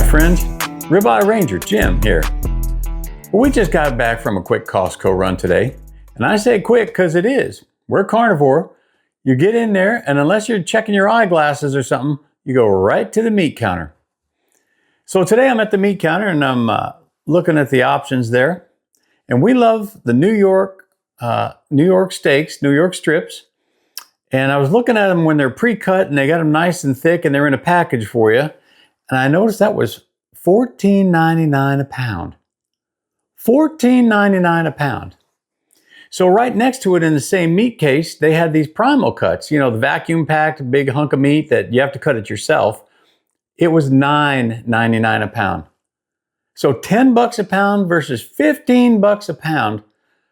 friends. Ribeye Ranger Jim here. Well, we just got back from a quick Costco run today. And I say quick because it is. We're carnivore. You get in there, and unless you're checking your eyeglasses or something, you go right to the meat counter. So today I'm at the meat counter, and I'm looking at the options there. And we love the New York steaks, New York strips. And I was looking at them when they're pre-cut, and they got them nice and thick, and they're in a package for you. And I noticed that was $14.99 a pound. $14.99 a pound. So right next to it in the same meat case, they had these PRIMAL cuts. You know, the vacuum-packed big hunk of meat that you have to cut it yourself. It was $9.99 a pound. So $10 a pound versus $15 a pound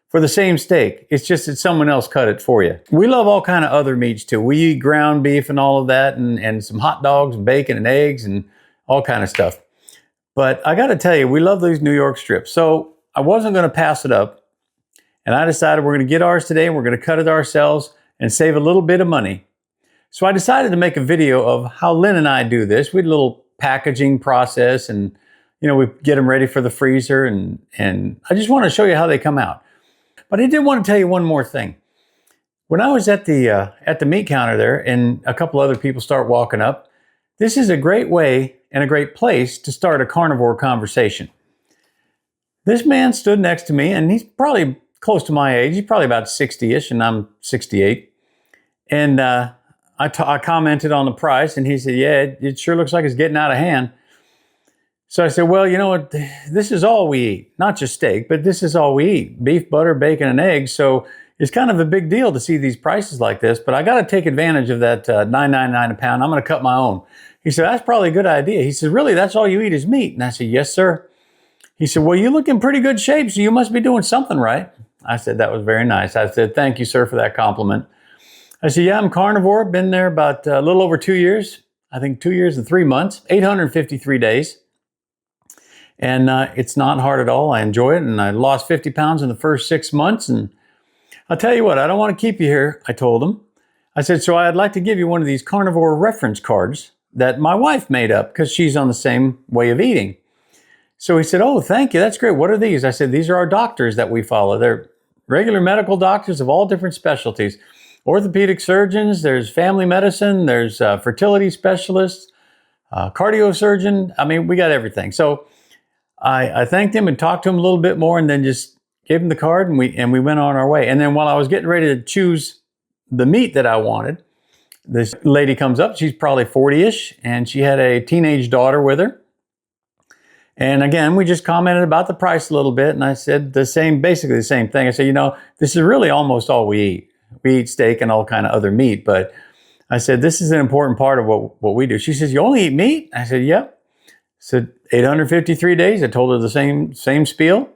for the same steak. It's just that someone else cut it for you. We love all kind of other meats too. We eat ground beef and all of that, and some hot dogs and bacon and eggs and all kind of stuff. But I got to tell you, we love these New York strips. So I wasn't going to pass it up. And I decided we're going to get ours today, and we're going to cut it ourselves and save a little bit of money. So I decided to make a video of how Lynn and I do this. We had a little packaging process, and you know, we get them ready for the freezer, and I just want to show you how they come out. But I did want to tell you one more thing. When I was at the meat counter there, and a couple other people start walking up, this is a great way and a great place to start a carnivore conversation. This man stood next to me, and he's probably close to my age. He's probably about 60-ish, and I'm 68. And I commented on the price, and he said, yeah, it sure looks like it's getting out of hand. So I said, well, you know what? This is all we eat. Not just steak, but this is all we eat. Beef, butter, bacon, and eggs. So it's kind of a big deal to see these prices like this, but I got to take advantage of that $9.99 a pound. I'm going to cut my own. He said, that's probably a good idea. He said, really, that's all you eat is meat? And I said, yes, sir. He said, well, you look in pretty good shape, so you must be doing something right. I said, that was very nice. I said, thank you, sir, for that compliment. I said, yeah, I'm carnivore. Been there about a little over 2 years. I think 2 years and 3 months, 853 days. And it's not hard at all. I enjoy it. And I lost 50 pounds in the first 6 months. And I'll tell you what, I don't want to keep you here, I told him. I said, so I'd like to give you one of these carnivore reference cards that my wife made up because she's on the same way of eating. So he said, oh, thank you. That's great. What are these? I said, these are our doctors that we follow. They're regular medical doctors of all different specialties. Orthopedic surgeons, there's family medicine, there's fertility specialists, cardiosurgeon. I mean, we got everything. So I thanked him and talked to him a little bit more, and then just gave him the card, and we went on our way. And then while I was getting ready to choose the meat that I wanted, this lady comes up. She's probably 40-ish, and she had a teenage daughter with her. And again, we just commented about the price a little bit, and I said basically the same thing. I said, you know, this is really almost all we eat. We eat steak and all kind of other meat, but I said, this is an important part of what we do. She says, you only eat meat? I said, yep. I said, 853 days. I told her the same spiel.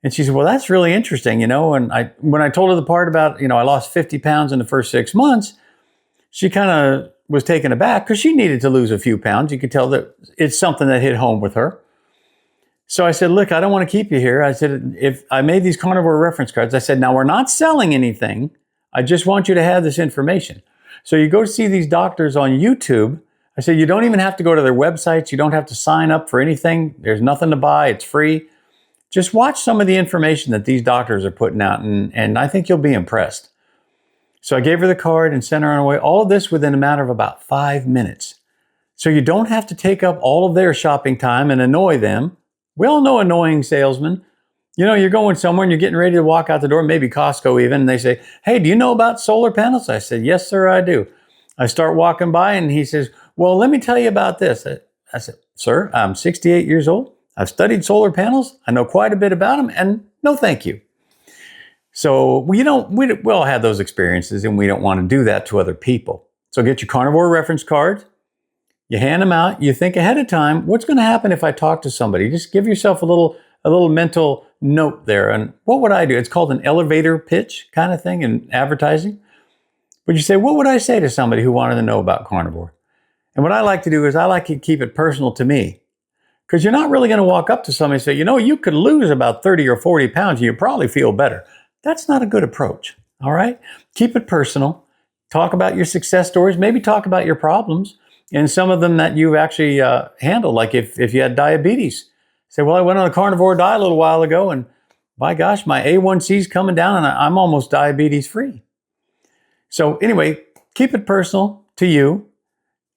And she said, well, that's really interesting, you know. And when I told her the part about, you know, I lost 50 pounds in the first 6 months, she kind of was taken aback because she needed to lose a few pounds. You could tell that it's something that hit home with her. So I said, look, I don't want to keep you here. I said, if I made these carnivore reference cards, I said, now we're not selling anything. I just want you to have this information. So you go to see these doctors on YouTube. I said, you don't even have to go to their websites. You don't have to sign up for anything. There's nothing to buy. It's free. Just watch some of the information that these doctors are putting out, and I think you'll be impressed. So I gave her the card and sent her on her way. All of this within a matter of about 5 minutes. So you don't have to take up all of their shopping time and annoy them. We all know annoying salesmen. You know, you're going somewhere and you're getting ready to walk out the door, maybe Costco even, and they say, hey, do you know about solar panels? I said, yes, sir, I do. I start walking by, and he says, well, let me tell you about this. I said, sir, I'm 68 years old. I've studied solar panels. I know quite a bit about them, and no thank you. So we all have those experiences, and we don't want to do that to other people. So get your carnivore reference card. You hand them out. You think ahead of time, what's going to happen if I talk to somebody? Just give yourself a little mental note there. And what would I do? It's called an elevator pitch kind of thing in advertising. But you say, what would I say to somebody who wanted to know about carnivore? And what I like to do is I like to keep it personal to me. Because you're not really going to walk up to somebody and say, you know, you could lose about 30 or 40 pounds and you probably feel better. That's not a good approach. All right? Keep it personal. Talk about your success stories. Maybe talk about your problems. and some of them that you've actually handled, like if you had diabetes. Say, well, I went on a carnivore diet a little while ago, and by gosh, my A1C is coming down, and I'm almost diabetes free. So anyway, keep it personal to you.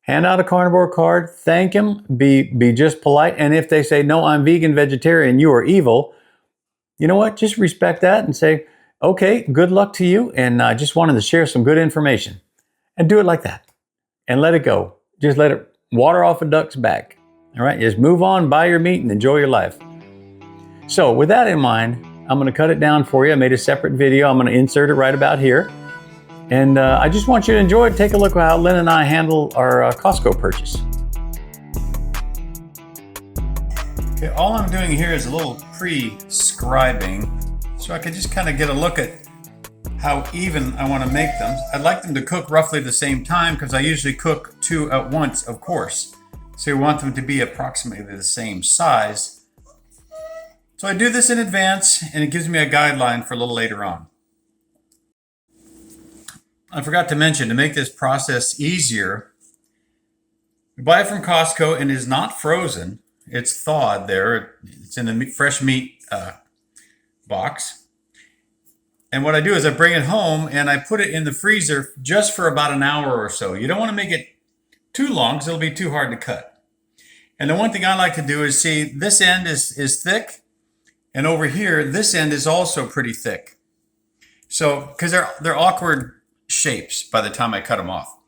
Hand out a carnivore card, thank them, be just polite. And if they say, no, I'm vegan, vegetarian, you are evil, you know what? Just respect that and say, okay, good luck to you. And I just wanted to share some good information. And do it like that. And let it go. Just let it water off a duck's back. All right, just move on, buy your meat, and enjoy your life. So with that in mind, I'm going to cut it down for you. I made a separate video. I'm going to insert it right about here. And I just want you to enjoy it. Take a look at how Lynn and I handle our Costco purchase. Okay, all I'm doing here is a little pre-scribing, so I can just kind of get a look at how even I want to make them. I'd like them to cook roughly the same time because I usually cook 2 at once, of course. So you want them to be approximately the same size. So I do this in advance, and it gives me a guideline for a little later on. I forgot to mention, to make this process easier, you buy it from Costco and it is not frozen. It's thawed there. It's in the fresh meat box. And what I do is I bring it home and I put it in the freezer just for about an hour or so. You don't want to make it too long because it'll be too hard to cut. And the one thing I like to do is see this end is thick, and over here this end is also pretty thick. So because they're awkward shapes by the time I cut them off.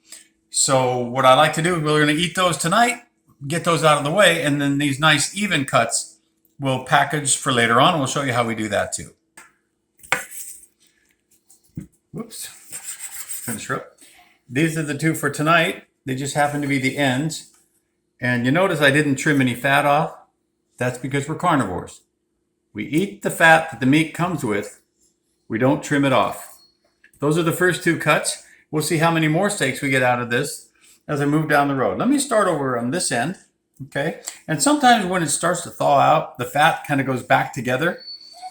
So what I like to do, we're going to eat those tonight, get those out of the way, and then these nice even cuts we'll package for later on. We'll show you how we do that too. Whoops, finish her up. These are the 2 for tonight. They just happen to be the ends. And you notice I didn't trim any fat off. That's because we're carnivores. We eat the fat that the meat comes with. We don't trim it off. Those are the first 2 cuts. We'll see how many more steaks we get out of this as I move down the road. Let me start over on this end, okay? And sometimes when it starts to thaw out, the fat kind of goes back together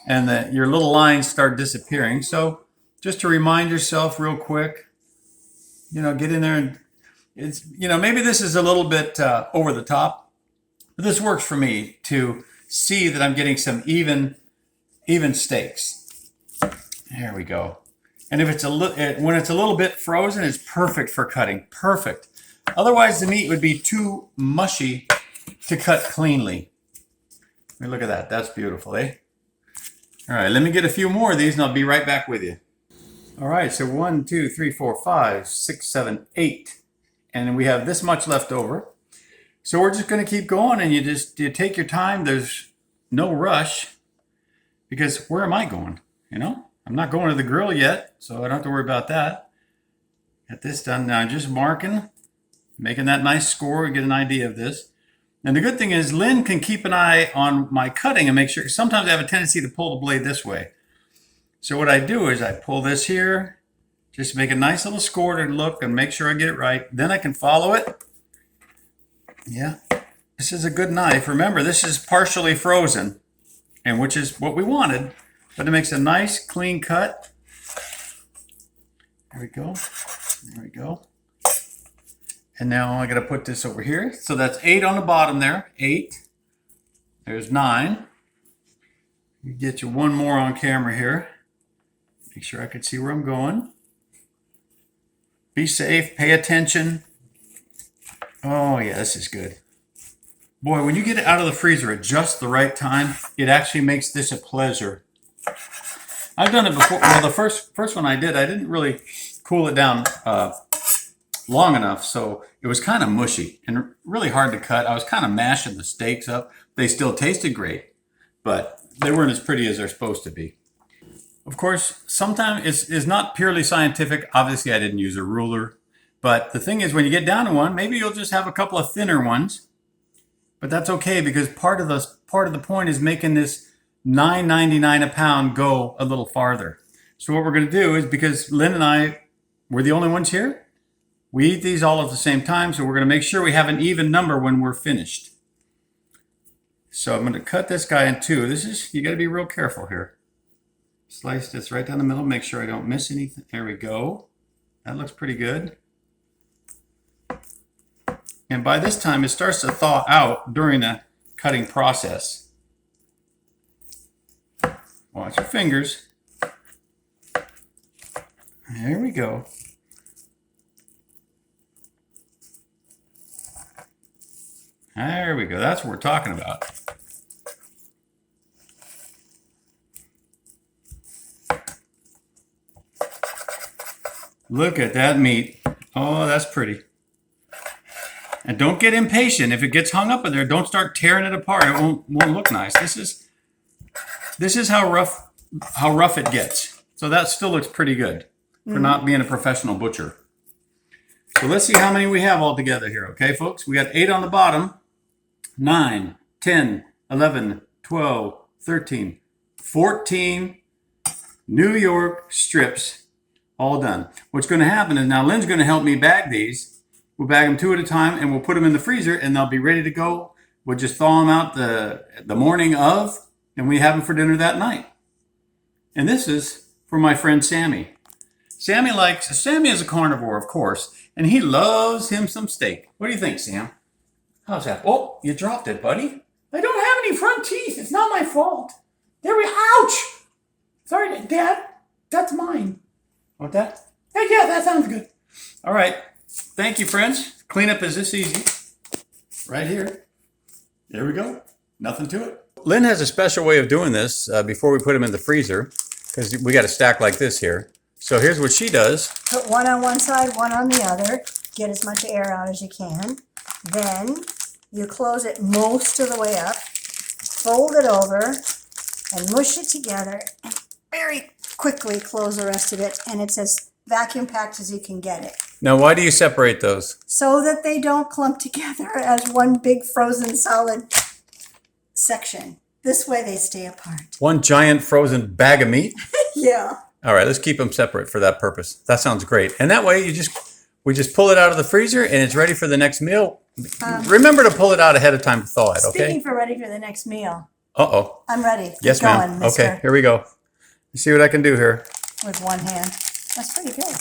and your little lines start disappearing. So just to remind yourself real quick, get in there and maybe this is a little bit over the top, but this works for me to see that I'm getting some even steaks. There we go. And if when it's a little bit frozen, it's perfect for cutting. Perfect. Otherwise, the meat would be too mushy to cut cleanly. I mean, look at that. That's beautiful, eh? All right, let me get a few more of these, and I'll be right back with you. All right, so 1, 2, 3, 4, 5, 6, 7, 8. And we have this much left over. So we're just going to keep going, and you take your time. There's no rush, because where am I going? I'm not going to the grill yet, so I don't have to worry about that. Get this done now. Just marking, making that nice score, get an idea of this. And the good thing is Lynn can keep an eye on my cutting and make sure. Sometimes I have a tendency to pull the blade this way. So what I do is I pull this here, just make a nice little score to look and make sure I get it right. Then I can follow it. Yeah, this is a good knife. Remember, this is partially frozen, and which is what we wanted. But it makes a nice clean cut. There we go. There we go. And now I got to put this over here. So that's 8 on the bottom there. 8. There's 9. You get you one more on camera here. Make sure I can see where I'm going. Be safe. Pay attention. Oh yeah, this is good. Boy, when you get it out of the freezer at just the right time, it actually makes this a pleasure. I've done it before. Well, the first one I didn't really cool it down long enough, so it was kind of mushy and really hard to cut. I was kind of mashing the steaks up. They still tasted great, but they weren't as pretty as they're supposed to be. Of course, sometimes it's not purely scientific. Obviously, I didn't use a ruler, but the thing is, when you get down to one, maybe you'll just have a couple of thinner ones, but that's okay because part of the point is making this $9.99 a pound go a little farther. So what we're going to do is, because Lynn and I, we're the only ones here, we eat these all at the same time, so we're going to make sure we have an even number when we're finished. So I'm going to cut this guy in 2. You got to be real careful here. Slice this right down the middle, make sure I don't miss anything. There we go. That looks pretty good. And by this time, it starts to thaw out during the cutting process. Watch your fingers. There we go. There we go. That's what we're talking about. Look at that meat. Oh, that's pretty. And don't get impatient. If it gets hung up in there, don't start tearing it apart. It won't look nice. This is how rough it gets. So that still looks pretty good for not being a professional butcher. So let's see how many we have all together here. Okay, folks? We got 8 on the bottom. 9, 10, 11, 12, 13, 14 New York strips all done. What's going to happen is now Lynn's going to help me bag these. We'll bag them 2 at a time and we'll put them in the freezer and they'll be ready to go. We'll just thaw them out the morning of and we have them for dinner that night. And this is for my friend Sammy. Sammy is a carnivore, of course, and he loves him some steak. What do you think, Sam? How's that? Oh, you dropped it, buddy. I don't have any front teeth. It's not my fault. Ouch! Sorry, Dad. That's mine. Want that? Hey, yeah, that sounds good. All right. Thank you, friends. Cleanup is this easy. Right here. There we go. Nothing to it. Lynn has a special way of doing this before we put them in the freezer because we got a stack like this here. So here's what she does. Put one on one side, one on the other. Get as much air out as you can. Then you close it most of the way up. Fold it over and mush it together and very quickly close the rest of it. And it's as vacuum packed as you can get it. Now, why do you separate those? So that they don't clump together as one big frozen solid section. This way they stay apart. One giant frozen bag of meat? Yeah. All right, let's keep them separate for that purpose. That sounds great. And that way we just pull it out of the freezer and it's ready for the next meal. Remember to pull it out ahead of time to thaw it, okay? Speaking for ready for the next meal. Uh-oh. I'm ready. Yes, ma'am. Okay, here we go. Let's see what I can do here. With one hand. That's pretty good.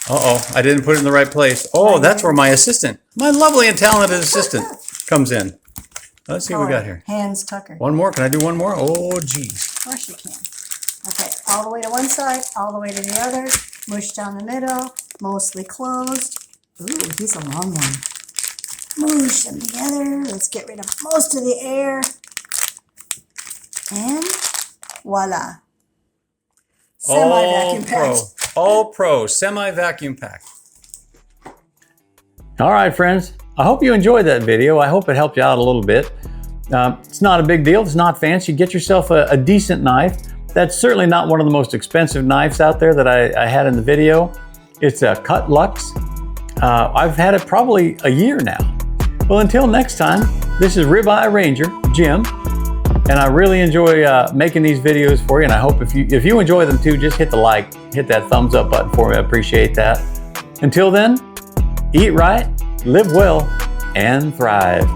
Uh-oh, I didn't put it in the right place. Oh, that's where my lovely and talented assistant comes in. Let's see what we got here. Hands Tucker. One more? Can I do one more? Oh, geez. Of course you can. Okay, all the way to one side, all the way to the other. Mush down the middle, mostly closed. Ooh, he's a long one. Mush them together. Let's get rid of most of the air. And voila. Semi-vacuum packed. All pro, semi-vacuum packed. All right, friends. I hope you enjoyed that video. I hope it helped you out a little bit. It's not a big deal. It's not fancy. Get yourself a decent knife. That's certainly not one of the most expensive knives out there that I had in the video. It's a Cut Lux. I've had it probably a year now. Well, until next time, this is Ribeye Ranger, Jim, and I really enjoy making these videos for you, and I hope if you enjoy them too, just hit the like, hit that thumbs up button for me. I appreciate that. Until then, eat right, live well, and thrive.